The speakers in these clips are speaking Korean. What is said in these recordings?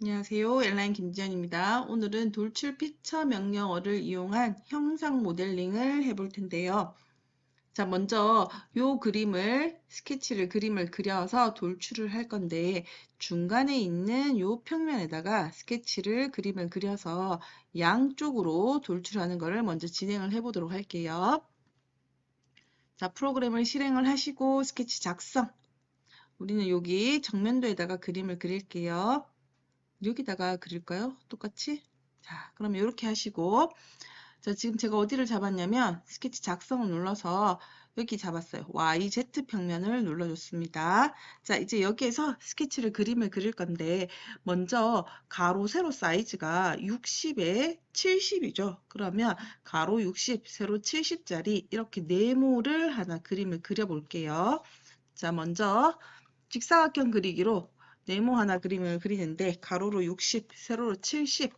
안녕하세요. 엘라인 김지연입니다. 오늘은 돌출 피처 명령어를 이용한 형상 모델링을 해볼 텐데요. 자, 먼저 요 그림을 그려서 돌출을 할 건데 중간에 있는 요 평면에다가 그림을 그려서 양쪽으로 돌출하는 것을 먼저 진행을 해 보도록 할게요. 자, 프로그램을 실행을 하시고 스케치 작성. 우리는 여기 정면도에다가 그림을 그릴게요. 여기다가 그릴까요? 똑같이? 자, 그럼 이렇게 하시고, 자, 지금 제가 어디를 잡았냐면, 스케치 작성을 눌러서 여기 잡았어요. YZ 평면을 눌러줬습니다. 자, 이제 여기에서 그림을 그릴 건데, 먼저 가로, 세로 사이즈가 60에 70이죠. 그러면 가로 60, 세로 70짜리 이렇게 네모를 하나 그림을 그려볼게요. 자, 먼저 직사각형 그리기로 네모 하나 그림을 그리는데 가로로 60, 세로로 70.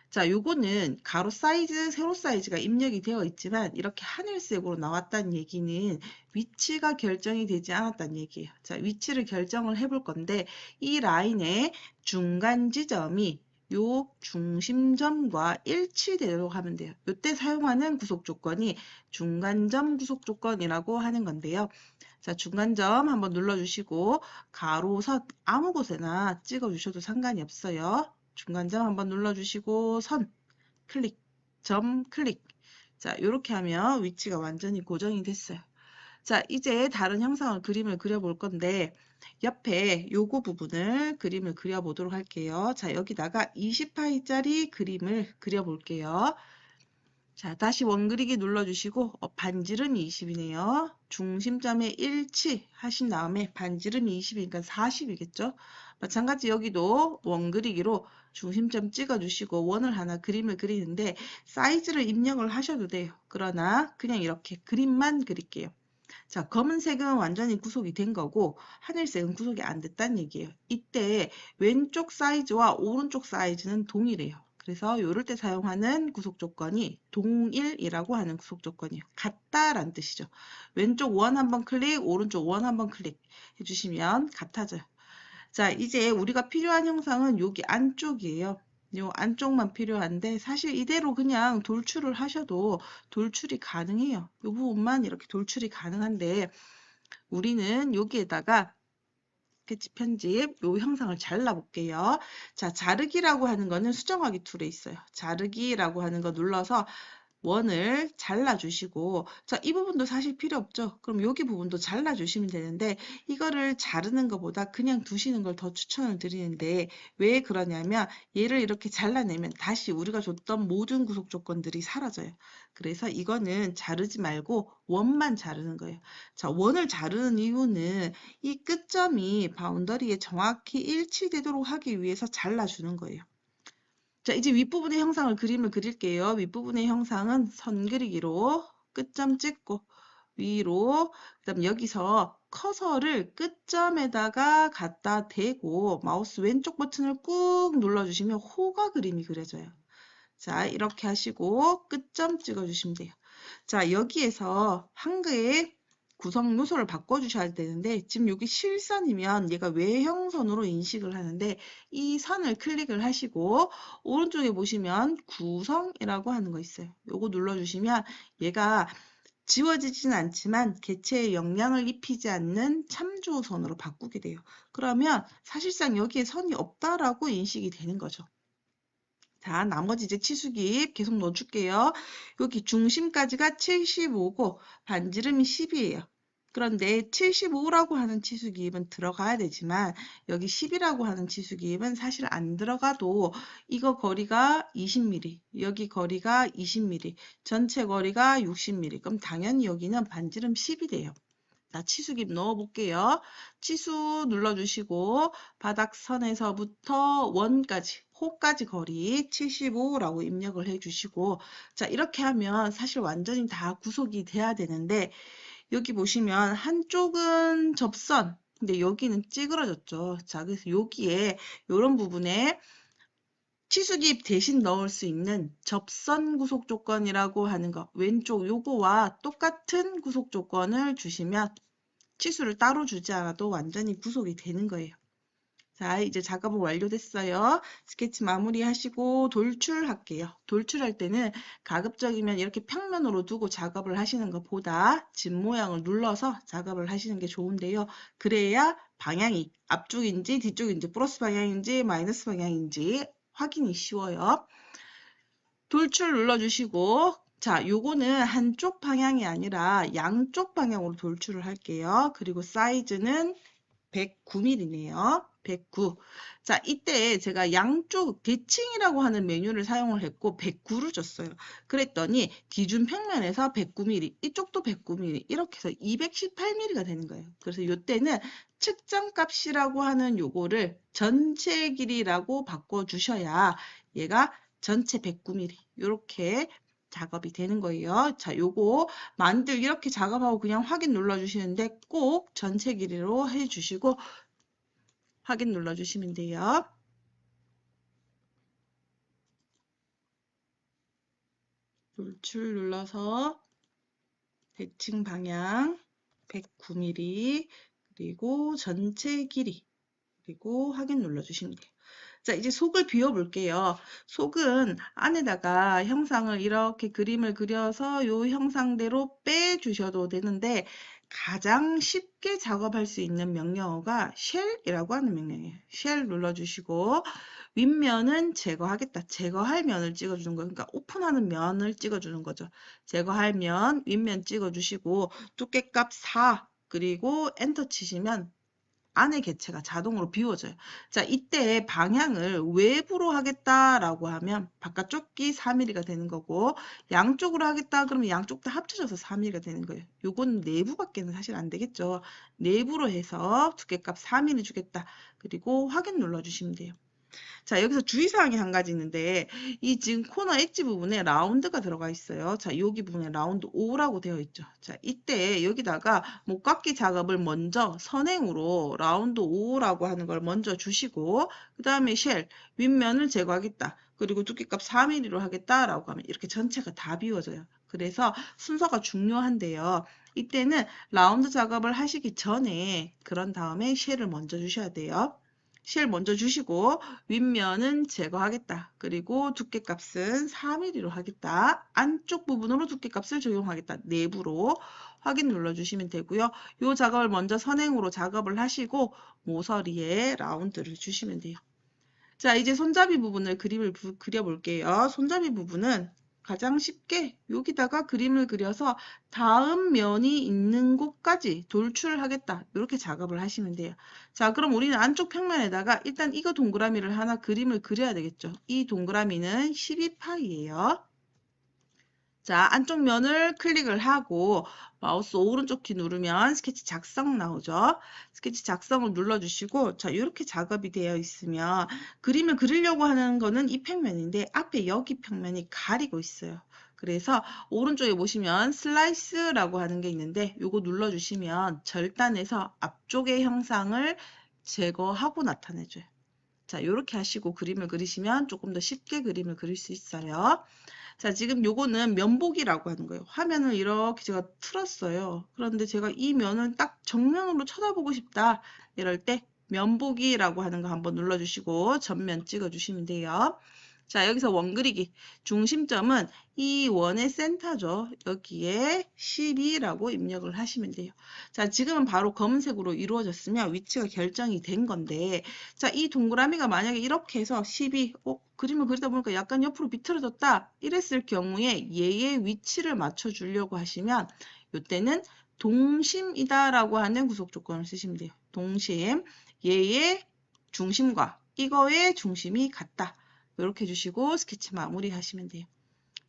자, 요거는 가로 사이즈, 세로 사이즈가 입력이 되어 있지만 이렇게 하늘색으로 나왔다는 얘기는 위치가 결정이 되지 않았다는 얘기예요. 자, 위치를 결정을 해볼 건데 이 라인의 중간 지점이 요 중심점과 일치되도록 하면 돼요. 이때 사용하는 구속 조건이 중간점 구속 조건이라고 하는 건데요. 자, 중간점 한번 눌러주시고 가로선 아무 곳에나 찍어주셔도 상관이 없어요. 중간점 한번 눌러주시고 선 클릭, 점 클릭. 자, 이렇게 하면 위치가 완전히 고정이 됐어요. 자, 이제 다른 그림을 그려볼 건데 옆에 요거 부분을 그림을 그려보도록 할게요. 자, 여기다가 20파이짜리 그림을 그려볼게요. 자, 다시 원그리기 눌러주시고 반지름이 20이네요. 중심점에 일치 하신 다음에 반지름이 20이니까 40이겠죠. 마찬가지 여기도 원그리기로 중심점 찍어주시고 원을 하나 그림을 그리는데 사이즈를 입력을 하셔도 돼요. 그러나 그냥 이렇게 그림만 그릴게요. 자, 검은색은 완전히 구속이 된 거고 하늘색은 구속이 안 됐다는 얘기예요. 이때 왼쪽 사이즈와 오른쪽 사이즈는 동일해요. 그래서 이럴 때 사용하는 구속 조건이 동일이라고 하는 구속 조건이에요. 같다라는 뜻이죠. 왼쪽 원 한번 클릭, 오른쪽 원 한번 클릭 해주시면 같아져요. 자, 이제 우리가 필요한 형상은 여기 안쪽이에요. 요 안쪽만 필요한데 사실 이대로 그냥 돌출을 하셔도 돌출이 가능해요. 이 부분만 이렇게 돌출이 가능한데 우리는 여기에다가 스케치 편집 요 형상을 잘라 볼게요. 자, 자르기라고 하는 거는 수정하기 툴에 있어요. 자르기라고 하는 거 눌러서 원을 잘라주시고, 자, 이 부분도 사실 필요 없죠. 그럼 여기 부분도 잘라주시면 되는데, 이거를 자르는 것보다 그냥 두시는 걸 더 추천을 드리는데, 왜 그러냐면, 얘를 이렇게 잘라내면 다시 우리가 줬던 모든 구속 조건들이 사라져요. 그래서 이거는 자르지 말고 원만 자르는 거예요. 자, 원을 자르는 이유는 이 끝점이 바운더리에 정확히 일치되도록 하기 위해서 잘라주는 거예요. 자, 이제 윗부분의 그림을 그릴게요. 윗부분의 형상은 선 그리기로 끝점 찍고 위로, 그다음 여기서 커서를 끝점에다가 갖다 대고 마우스 왼쪽 버튼을 꾹 눌러주시면 호가 그림이 그려져요. 자, 이렇게 하시고 끝점 찍어주시면 돼요. 자, 여기에서 한글의 구성 요소를 바꿔주셔야 되는데 지금 여기 실선이면 얘가 외형선으로 인식을 하는데 이 선을 클릭을 하시고 오른쪽에 보시면 구성이라고 하는 거 있어요. 요거 눌러주시면 얘가 지워지진 않지만 개체에 영향을 입히지 않는 참조선으로 바꾸게 돼요. 그러면 사실상 여기에 선이 없다라고 인식이 되는 거죠. 자, 나머지 이제 치수기 계속 넣어줄게요. 여기 중심까지가 75고 반지름이 10이에요. 그런데 75라고 하는 치수기입은 들어가야 되지만 여기 10이라고 하는 치수기입은 사실 안 들어가도 이거 거리가 20mm, 여기 거리가 20mm, 전체 거리가 60mm. 그럼 당연히 여기는 반지름 10이 돼요. 자, 치수기 넣어볼게요. 치수 눌러주시고 바닥선에서부터 원까지, 호까지 거리 75라고 입력을 해주시고 자, 이렇게 하면 사실 완전히 다 구속이 돼야 되는데 여기 보시면 한쪽은 접선, 근데 여기는 찌그러졌죠. 자, 그래서 여기에 이런 부분에 치수기 대신 넣을 수 있는 접선 구속 조건이라고 하는 거 왼쪽 요거와 똑같은 구속 조건을 주시면 치수를 따로 주지 않아도 완전히 구속이 되는 거예요. 자, 이제 작업은 완료됐어요. 스케치 마무리하시고 돌출할게요. 돌출할 때는 가급적이면 이렇게 평면으로 두고 작업을 하시는 것보다 집 모양을 눌러서 작업을 하시는 게 좋은데요. 그래야 방향이 앞쪽인지 뒤쪽인지 플러스 방향인지 마이너스 방향인지 확인이 쉬워요. 돌출 눌러주시고 자, 요거는 한쪽 방향이 아니라 양쪽 방향으로 돌출을 할게요. 그리고 사이즈는 109mm네요. 109. 자, 이때 제가 양쪽 대칭이라고 하는 메뉴를 사용을 했고 109를 줬어요. 그랬더니 기준 평면에서 109mm, 이쪽도 109mm 이렇게 해서 218mm가 되는 거예요. 그래서 이때는 측정값이라고 하는 요거를 전체 길이라고 바꿔주셔야 얘가 전체 109mm 이렇게 작업이 되는 거예요. 자, 요거 만들 이렇게 작업하고 그냥 확인 눌러주시는데 꼭 전체 길이로 해주시고 확인 눌러주시면 돼요. 돌출 눌러서 대칭 방향 109mm 그리고 전체 길이 그리고 확인 눌러주시면 돼요. 자, 이제 속을 비워볼게요. 속은 안에다가 형상을 이렇게 그림을 그려서 요 형상대로 빼주셔도 되는데 가장 쉽게 작업할 수 있는 명령어가 쉘이라고 하는 명령이에요. 쉘 눌러주시고 윗면은 제거하겠다. 제거할 면을 찍어주는 거예요. 그러니까 오픈하는 면을 찍어주는 거죠. 제거할 면, 윗면 찍어주시고 두께값 4 그리고 엔터 치시면 안의 객체가 자동으로 비워져요. 자, 이때 방향을 외부로 하겠다라고 하면 바깥쪽이 4mm가 되는 거고 양쪽으로 하겠다 그러면 양쪽 다 합쳐져서 4mm가 되는 거예요. 요건 내부밖에는 사실 안 되겠죠. 내부로 해서 두께값 4mm 주겠다. 그리고 확인 눌러주시면 돼요. 자, 여기서 주의사항이 한 가지 있는데 이 지금 코너 엣지 부분에 라운드가 들어가 있어요. 자, 여기 부분에 라운드 5라고 되어 있죠. 자, 이때 여기다가 목깎기 작업을 먼저 선행으로 라운드 5라고 하는 걸 먼저 주시고 그 다음에 쉘, 윗면을 제거하겠다. 그리고 두께값 4mm로 하겠다라고 하면 이렇게 전체가 다 비워져요. 그래서 순서가 중요한데요. 이때는 라운드 작업을 하시기 전에 그런 다음에 쉘을 먼저 주셔야 돼요. 쉘 먼저 주시고 윗면은 제거하겠다. 그리고 두께값은 4mm로 하겠다. 안쪽 부분으로 두께값을 적용하겠다. 내부로 확인 눌러주시면 되고요. 이 작업을 먼저 선행으로 작업을 하시고 모서리에 라운드를 주시면 돼요. 자, 이제 손잡이 부분을 그림을 그려볼게요. 손잡이 부분은 가장 쉽게 여기다가 그림을 그려서 다음 면이 있는 곳까지 돌출하겠다. 이렇게 작업을 하시면 돼요. 자, 그럼 우리는 안쪽 평면에다가 일단 이거 동그라미를 하나 그림을 그려야 되겠죠. 이 동그라미는 12파이예요. 자, 안쪽 면을 클릭을 하고 마우스 오른쪽 키 누르면 스케치 작성 나오죠. 스케치 작성을 눌러주시고 자, 이렇게 작업이 되어 있으면 그림을 그리려고 하는 거는 이 평면인데 앞에 여기 평면이 가리고 있어요. 그래서 오른쪽에 보시면 슬라이스라고 하는 게 있는데 이거 눌러주시면 절단해서 앞쪽의 형상을 제거하고 나타내줘요. 자, 이렇게 하시고 그림을 그리시면 조금 더 쉽게 그림을 그릴 수 있어요. 자, 지금 요거는 면보기라고 하는 거예요. 화면을 이렇게 제가 틀었어요. 그런데 제가 이 면을 딱 정면으로 쳐다보고 싶다. 이럴 때 면보기라고 하는 거 한번 눌러주시고 전면 찍어주시면 돼요. 자, 여기서 원 그리기. 중심점은 이 원의 센터죠. 여기에 12라고 입력을 하시면 돼요. 자, 지금은 바로 검은색으로 이루어졌으면 위치가 결정이 된 건데 자, 이 동그라미가 만약에 이렇게 해서 12, 그림을 그리다 보니까 약간 옆으로 비틀어졌다. 이랬을 경우에 얘의 위치를 맞춰주려고 하시면 이때는 동심이다라고 하는 구속 조건을 쓰시면 돼요. 동심, 얘의 중심과 이거의 중심이 같다. 이렇게 해주시고 스케치 마무리 하시면 돼요.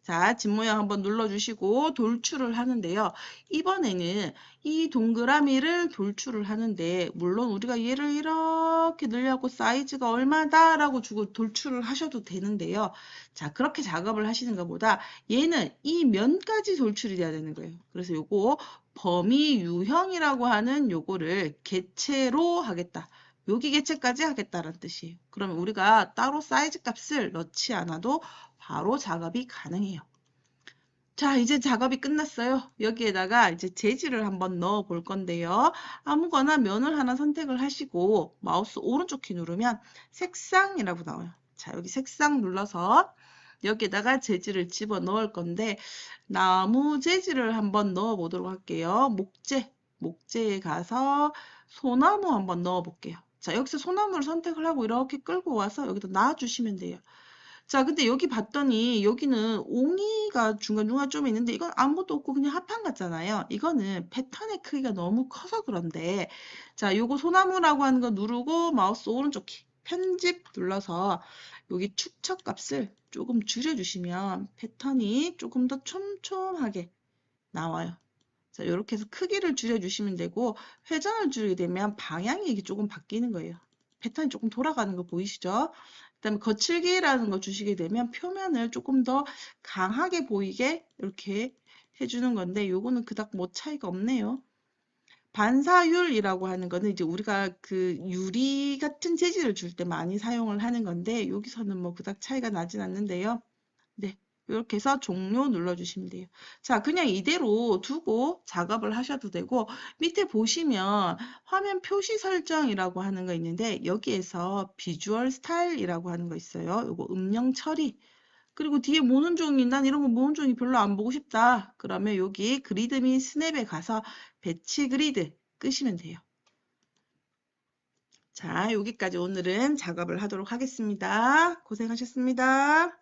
자, 집 모양 한번 눌러주시고 돌출을 하는데요. 이번에는 이 동그라미를 돌출을 하는데 물론 우리가 얘를 이렇게 늘려고 사이즈가 얼마다라고 주고 돌출을 하셔도 되는데요. 자, 그렇게 작업을 하시는 것보다 얘는 이 면까지 돌출이 돼야 되는 거예요. 그래서 요거 범위 유형이라고 하는 요거를 객체로 하겠다. 여기 객체까지 하겠다는 뜻이에요. 그러면 우리가 따로 사이즈 값을 넣지 않아도 바로 작업이 가능해요. 자, 이제 작업이 끝났어요. 여기에다가 이제 재질을 한번 넣어 볼 건데요. 아무거나 면을 하나 선택을 하시고 마우스 오른쪽 키 누르면 색상이라고 나와요. 자, 여기 색상 눌러서 여기에다가 재질을 집어 넣을 건데 나무 재질을 한번 넣어 보도록 할게요. 목재에 가서 소나무 한번 넣어 볼게요. 자, 여기서 소나무를 선택을 하고 이렇게 끌고 와서 여기다 놔주시면 돼요. 자, 근데 여기 봤더니 여기는 옹이가 중간중간 좀 있는데 이건 아무것도 없고 그냥 합판 같잖아요. 이거는 패턴의 크기가 너무 커서 그런데 자, 요거 소나무라고 하는 거 누르고 마우스 오른쪽 키 편집 눌러서 여기 축척 값을 조금 줄여주시면 패턴이 조금 더 촘촘하게 나와요. 자, 이렇게 해서 크기를 줄여주시면 되고 회전을 줄이게 되면 방향이 이게 조금 바뀌는 거예요. 패턴이 조금 돌아가는 거 보이시죠? 그다음에 거칠기라는 거 주시게 되면 표면을 조금 더 강하게 보이게 이렇게 해주는 건데 요거는 그닥 뭐 차이가 없네요. 반사율이라고 하는 거는 이제 우리가 그 유리 같은 재질을 줄 때 많이 사용을 하는 건데 여기서는 뭐 그닥 차이가 나진 않는데요. 네, 이렇게 해서 종료 눌러주시면 돼요. 자, 그냥 이대로 두고 작업을 하셔도 되고 밑에 보시면 화면 표시 설정이라고 하는 거 있는데 여기에서 비주얼 스타일이라고 하는 거 있어요. 요거 음영 처리. 그리고 뒤에 모는 종이, 난 이런 거 모는 종이 별로 안 보고 싶다. 그러면 여기 그리드 및 스냅에 가서 배치 그리드 끄시면 돼요. 자, 여기까지 오늘은 작업을 하도록 하겠습니다. 고생하셨습니다.